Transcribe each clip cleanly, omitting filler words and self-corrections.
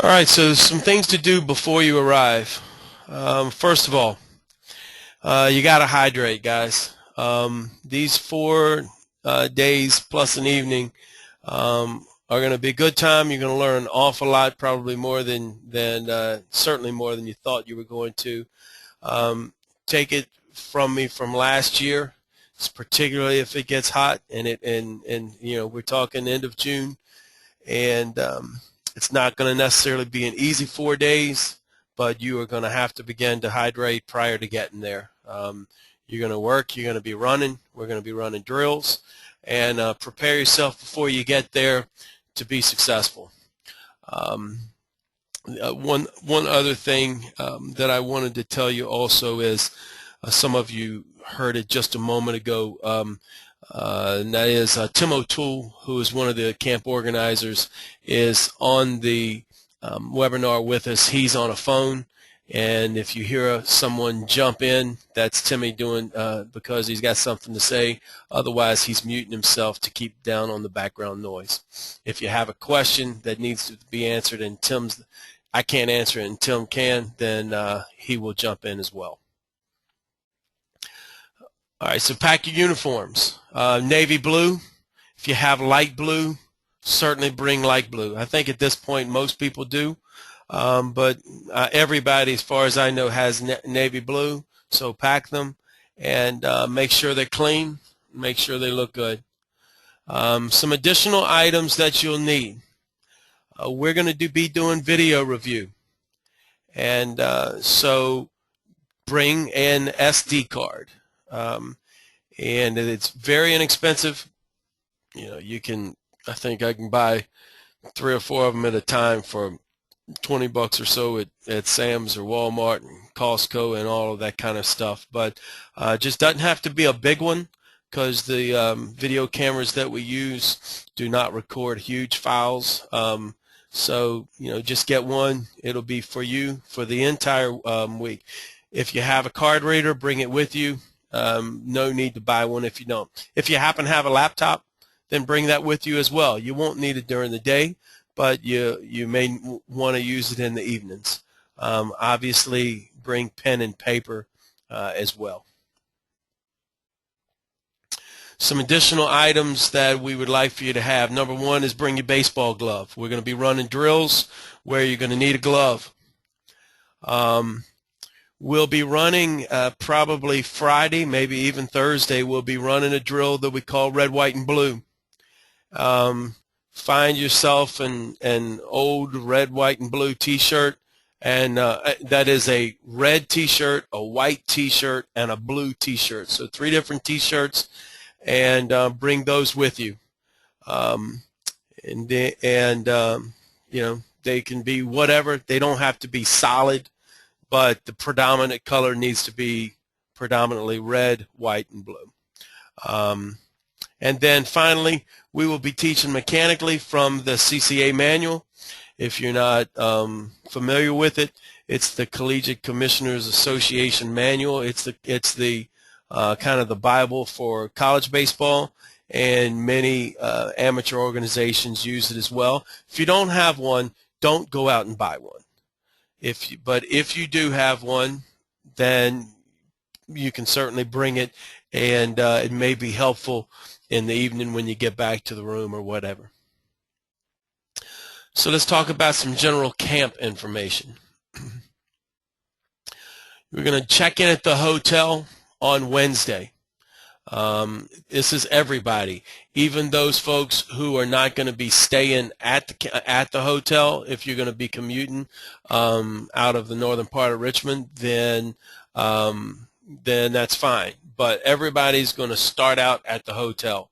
All right, so some things to do before you arrive. First of all, you got to hydrate, guys. These 4 days plus an evening are going to be a good time. You're going to learn an awful lot, probably more than certainly more than you thought you were going to. Take it from me from last year, particularly if it gets hot and we're talking end of June, and it's not going to necessarily be an easy 4 days, but you are going to have to begin to hydrate prior to getting there. You're going to work, you're going to be running, we're going to be running drills, and prepare yourself before you get there to be successful. One other thing that I wanted to tell you also is some of you heard it just a moment ago, and that is Tim O'Toole, who is one of the camp organizers, is on the webinar with us. He's on a phone, and if you hear someone jump in, that's Timmy doing because he's got something to say. Otherwise, he's muting himself to keep down on the background noise. If you have a question that needs to be answered and I can't answer it and Tim can, then he will jump in as well. All right, so pack your uniforms. Navy blue. If you have light blue, certainly bring light blue. I think at this point most people do, but everybody, as far as I know, has navy blue, so pack them and make sure they're clean, make sure they look good. Some additional items that you'll need. We're going to be doing video review, and so bring an SD card. And it's very inexpensive. I think I can buy 3 or 4 of them at a time for $20 or so at Sam's or Walmart and Costco and all of that kind of stuff. But just doesn't have to be a big one, because the video cameras that we use do not record huge files. So just get one. It'll be for you for the entire week. If you have a card reader, bring it with you. No need to buy one if you don't. If you happen to have a laptop, then bring that with you as well. You won't need it during the day, but you may want to use it in the evenings. Obviously, bring pen and paper as well. Some additional items that we would like for you to have. Number one is bring your baseball glove. We're going to be running drills where you're going to need a glove. We'll be running probably Friday, maybe even Thursday, we'll be running a drill that we call red, white, and blue. Find yourself an old red, white, and blue T-shirt, and that is a red T-shirt, a white T-shirt, and a blue T-shirt. So 3 different T-shirts, and bring those with you. They can be whatever. They don't have to be solid, but the predominant color needs to be predominantly red, white, and blue. And then finally, we will be teaching mechanically from the CCA manual. If you're not familiar with it, it's the Collegiate Commissioners Association manual. It's the kind of the Bible for college baseball, and many amateur organizations use it as well. If you don't have one, don't go out and buy one. But if you do have one, then you can certainly bring it, and it may be helpful in the evening when you get back to the room or whatever. So let's talk about some general camp information. We're going to check in at the hotel on Wednesday. This is everybody, even those folks who are not going to be staying at the hotel. If you're going to be commuting out of the northern part of Richmond, then that's fine. But everybody's going to start out at the hotel.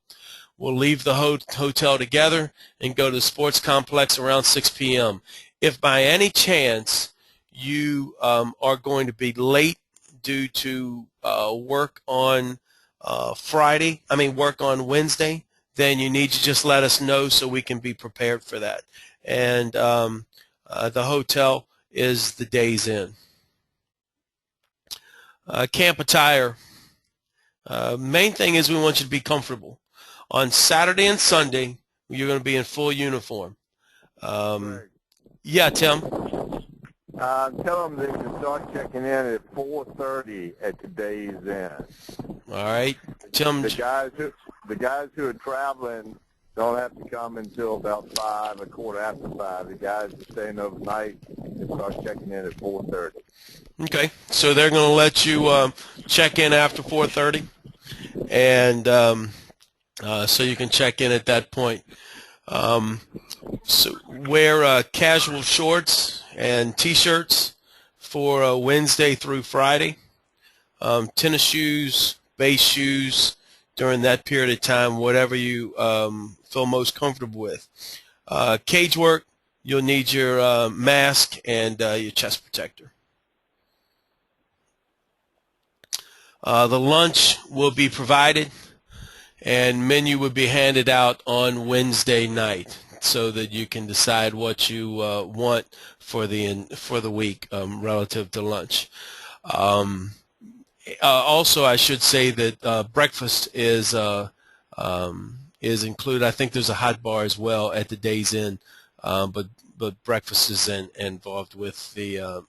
We'll leave the hotel together and go to the sports complex around 6 p.m. If by any chance you are going to be late due to work on Wednesday, then you need to just let us know so we can be prepared for that. And the hotel is the Days Inn. Camp attire. Main thing is we want you to be comfortable. On Saturday and Sunday, you're going to be in full uniform. Right. Yeah, Tim. Tell them they can start checking in at 4:30 at today's end. All right, Tim. The guys who are traveling don't have to come until about 5, a quarter after 5. The guys that are staying overnight can start checking in at 4:30. Okay, so they're going to let you check in after 4:30, and so you can check in at that point. So wear casual shorts and T-shirts for Wednesday through Friday. Tennis shoes, base shoes during that period of time, whatever you feel most comfortable with. Cage work, you'll need your mask and your chest protector. The lunch will be provided, and menu will be handed out on Wednesday night, so that you can decide what you want for the week relative to lunch. Also, I should say that breakfast is included. I think there's a hot bar as well at the day's end, but breakfast is involved with the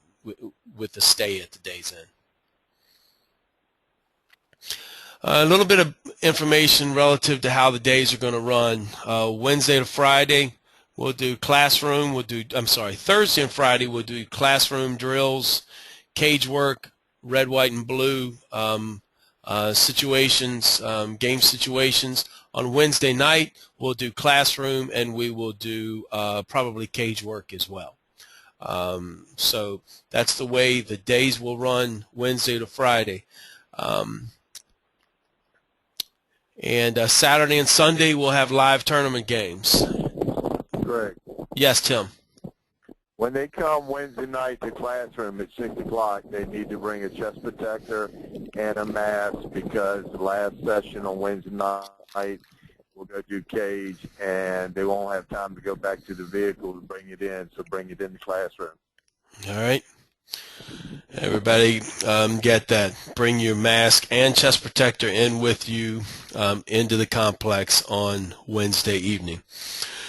stay at the day's end. A little bit of information relative to how the days are going to run. Wednesday to Friday, we'll do classroom. Thursday and Friday, we'll do classroom drills, cage work, red, white, and blue situations, game situations. On Wednesday night, we'll do classroom, and we will do probably cage work as well. So that's the way the days will run, Wednesday to Friday. And Saturday and Sunday, we'll have live tournament games. Correct. Yes, Tim. When they come Wednesday night to classroom at 6 o'clock, they need to bring a chest protector and a mask, because the last session on Wednesday night we'll go do cage, and they won't have time to go back to the vehicle to bring it in, so bring it in the classroom. All right. Everybody get that. Bring your mask and chest protector in with you into the complex on Wednesday evening.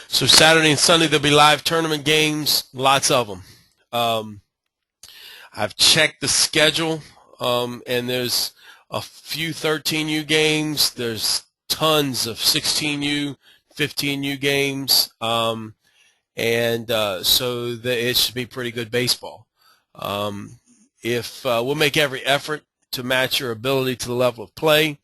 So Saturday and Sunday, there'll be live tournament games, lots of them. I've checked the schedule, and there's a few 13U games. There's tons of 16U, 15U games, so it should be pretty good baseball. If we'll make every effort to match your ability to the level of play.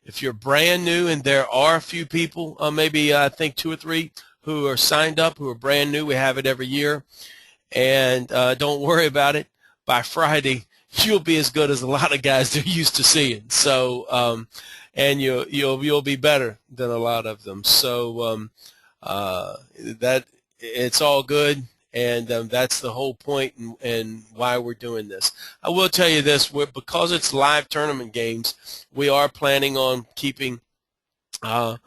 If you're brand new, and there are a few people, maybe I think 2 or 3, who are signed up, who are brand new, we have it every year, and don't worry about it. By Friday, you'll be as good as a lot of guys they're used to seeing. So, and you'll be better than a lot of them. So that it's all good. And that's the whole point and why we're doing this. I will tell you this, because it's live tournament games, we are planning on keeping one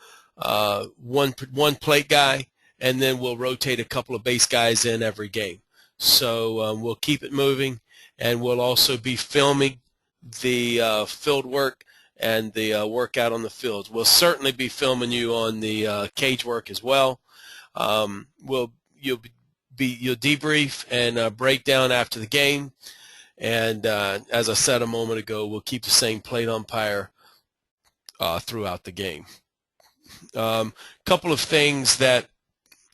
plate guy, and then we'll rotate a couple of base guys in every game. So we'll keep it moving, and we'll also be filming the field work and the workout on the field. We'll certainly be filming you on the cage work as well. You'll debrief and break down after the game, and as I said a moment ago, we'll keep the same plate umpire throughout the game. Couple of things that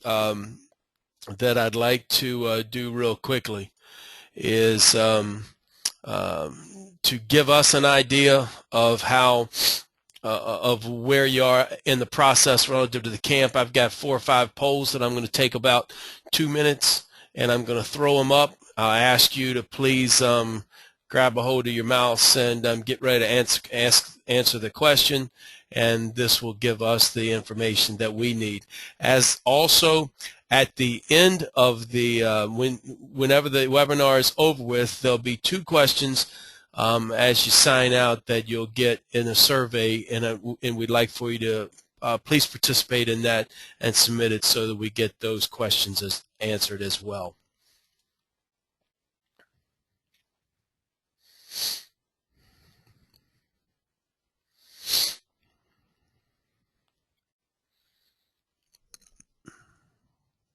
I'd like to do real quickly is to give us an idea of how of where you are in the process relative to the camp. I've got 4 or 5 polls that I'm going to take about 2 minutes, and I'm going to throw them up. I ask you to please grab a hold of your mouse and get ready to answer the question, and this will give us the information that we need. As also, at the end of the whenever the webinar is over with, there'll be 2 questions as you sign out that you'll get in a survey, and we'd like for you to please participate in that and submit it so that we get those questions answered as well.